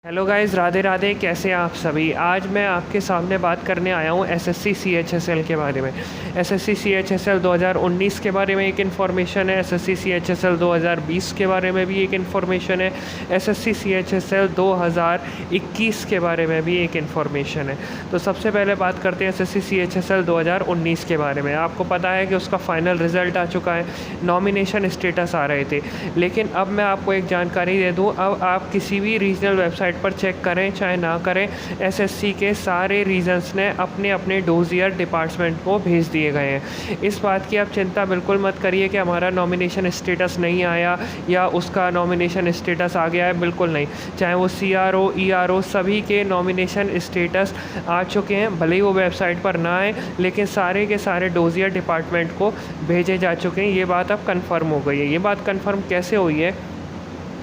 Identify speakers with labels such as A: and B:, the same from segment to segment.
A: Hello guys, Radhe Radhe. कैसे हैं आप सभी। आज मैं आपके सामने बात करने आया हूँ एसएससी सीएचएसएल के बारे में। एसएससी सीएचएसएल 2019 के बारे में एक इन्फॉर्मेशन है। एसएससी सीएचएसएल 2020 के बारे में भी एक इन्फॉर्मेशन है। एसएससी सीएचएसएल 2021 के बारे में भी एक इन्फॉर्मेशन है। तो सबसे पहले बात करते हैं एसएससी सीएचएसएल 2019 के बारे में। आपको पता है कि उसका फाइनल रिज़ल्ट आ चुका है, नॉमिनेशन स्टेटस आ रहे थे। लेकिन अब मैं आपको एक जानकारी दे दूँ, अब आप किसी भी रीजनल वेबसाइट पर चेक करें चाहे ना करें, एसएससी के सारे रीजन्स ने अपने अपने डोजियर डिपार्टमेंट को भेज दिए गए हैं। इस बात की आप चिंता बिल्कुल मत करिए कि हमारा नॉमिनेशन स्टेटस नहीं आया या उसका नॉमिनेशन स्टेटस आ गया है, बिल्कुल नहीं। चाहे वो सीआरओ, ईआरओ, सभी के नॉमिनेशन स्टेटस आ चुके हैं। भले ही वो वेबसाइट पर ना आए, लेकिन सारे के सारे डोजियर डिपार्टमेंट को भेजे जा चुके हैं। ये बात अब कन्फर्म हो गई है। ये बात कन्फर्म कैसे हुई है?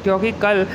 A: क्योंकि कल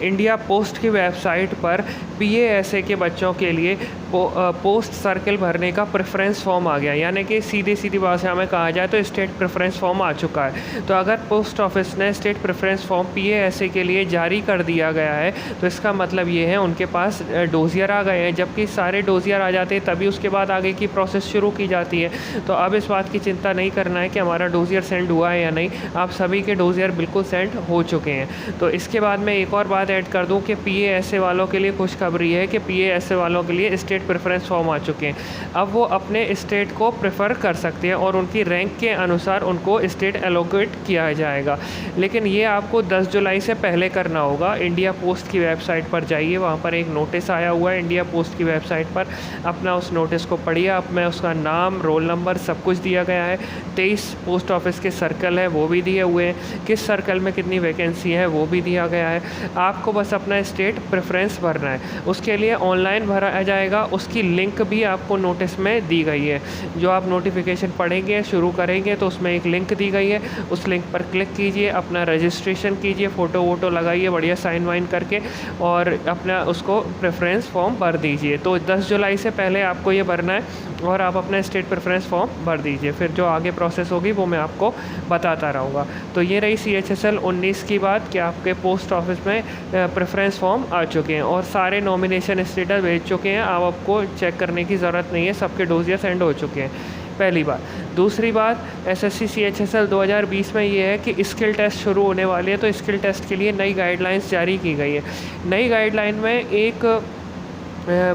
A: इंडिया पोस्ट की वेबसाइट पर पीएएसए के बच्चों के लिए पोस्ट सर्कल भरने का प्रेफरेंस फॉर्म आ गया। यानी कि सीधी भाषा में कहा जाए तो स्टेट प्रेफरेंस फॉर्म आ चुका है। तो अगर पोस्ट ऑफिस ने स्टेट प्रेफरेंस फॉर्म पीएएसए के लिए जारी कर दिया गया है, तो इसका मतलब ये है उनके पास डोजियर आ गए हैं। जबकि सारे डोजियर आ जाते हैं तभी उसके बाद आगे की प्रोसेस शुरू की जाती है। तो अब इस बात की चिंता नहीं करना है कि हमारा डोजियर सेंड हुआ है या नहीं। आप सभी के डोजियर बिल्कुल सेंड हो चुके हैं। तो इसके बाद मैं एक और बात ऐड कर दूं कि पीएएसए वालों के लिए खुशखबरी है कि पीएएसए वालों के लिए स्टेट प्रेफरेंस फॉर्म आ चुके हैं। अब वो अपने स्टेट को प्रेफर कर सकते हैं और उनकी रैंक के अनुसार उनको स्टेट एलोकेट किया जाएगा। लेकिन ये आपको 10 जुलाई से पहले करना होगा। इंडिया पोस्ट की वेबसाइट पर जाइए, वहाँ पर एक नोटिस आया हुआ है इंडिया पोस्ट की वेबसाइट पर। अपना उस नोटिस को पढ़िए। अब में उसका नाम, रोल नंबर सब कुछ दिया गया है। 23 पोस्ट ऑफिस के सर्कल है वो भी दिए हुए हैं। किस सर्कल में कितनी वैकेंसी है वो भी दिया गया है। आपको बस अपना स्टेट प्रेफरेंस भरना है। उसके लिए ऑनलाइन भरा जाएगा। उसकी लिंक भी आपको नोटिस में दी गई है। जो आप नोटिफिकेशन पढ़ेंगे, शुरू करेंगे, तो उसमें एक लिंक दी गई है। उस लिंक पर क्लिक कीजिए, अपना रजिस्ट्रेशन कीजिए, फ़ोटो वोटो लगाइए बढ़िया साइन वाइन करके, और अपना उसको प्रेफरेंस फॉर्म भर दीजिए। तो 10 जुलाई से पहले आपको ये भरना है और आप अपना स्टेट प्रेफरेंस फॉर्म भर दीजिए। फिर जो आगे प्रोसेस होगी वो मैं आपको बताता रहूँगा। तो ये रही सीएचएसएल 19 की बात कि आपके पोस्ट ऑफिस में प्रेफरेंस फॉर्म आ चुके हैं और सारे नॉमिनेशन स्टेटस भेज चुके हैं। अब आपको चेक करने की ज़रूरत नहीं है, सबके डोजियर सेंड हो चुके हैं। पहली बात। दूसरी बात, एसएससी सीएचएसएल 2020 में ये है कि स्किल टेस्ट शुरू होने वाली है। तो स्किल टेस्ट के लिए नई गाइडलाइंस जारी की गई है। नई गाइडलाइन में एक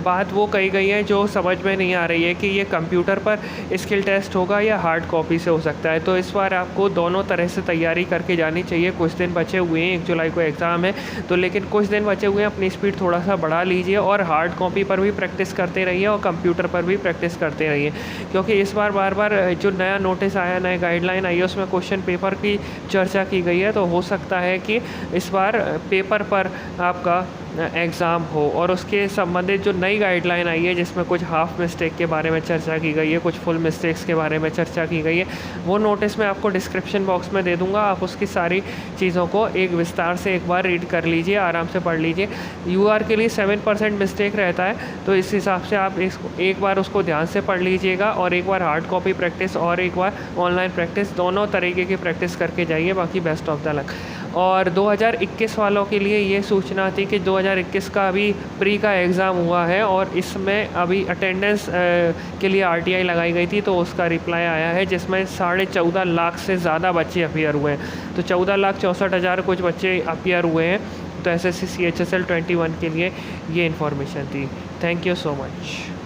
A: बात वो कही गई है जो समझ में नहीं आ रही है कि ये कंप्यूटर पर स्किल टेस्ट होगा या हार्ड कॉपी से हो सकता है। तो इस बार आपको दोनों तरह से तैयारी करके जानी चाहिए। कुछ दिन बचे हुए हैं, 1 जुलाई को एग्ज़ाम है, तो लेकिन कुछ दिन बचे हुए हैं, अपनी स्पीड थोड़ा सा बढ़ा लीजिए और हार्ड कॉपी पर भी प्रैक्टिस करते रहिए और कंप्यूटर पर भी प्रैक्टिस करते रहिए। क्योंकि इस बार बार जो नया नोटिस आया, नया गाइडलाइन आई है, उसमें क्वेश्चन पेपर की चर्चा की गई है। तो हो सकता है कि इस बार पेपर पर आपका एग्ज़ाम हो। और उसके संबंधित जो नई गाइडलाइन आई है, जिसमें कुछ हाफ मिस्टेक के बारे में चर्चा की गई है, कुछ फुल मिस्टेक्स के बारे में चर्चा की गई है, वो नोटिस मैं आपको डिस्क्रिप्शन बॉक्स में दे दूंगा। आप उसकी सारी चीज़ों को एक विस्तार से एक बार रीड कर लीजिए, आराम से पढ़ लीजिए। यूआर के लिए 7% मिस्टेक रहता है, तो इस हिसाब से आप एक बार उसको ध्यान से पढ़ लीजिएगा और एक बार हार्ड कॉपी प्रैक्टिस और एक बार ऑनलाइन प्रैक्टिस, दोनों तरीके की प्रैक्टिस करके जाइए। बाकी बेस्ट ऑफ द लक। और 2021 वालों के लिए ये सूचना थी कि 2021 का अभी प्री का एग्ज़ाम हुआ है और इसमें अभी अटेंडेंस के लिए आरटीआई लगाई गई थी, तो उसका रिप्लाई आया है जिसमें 14.5 लाख से ज़्यादा बच्चे अपीयर हुए हैं। तो 14,64,000 कुछ बच्चे अपीयर हुए हैं। तो एसएससी सीएचएसएल 21 के लिए ये इन्फॉर्मेशन थी। Thank you so much.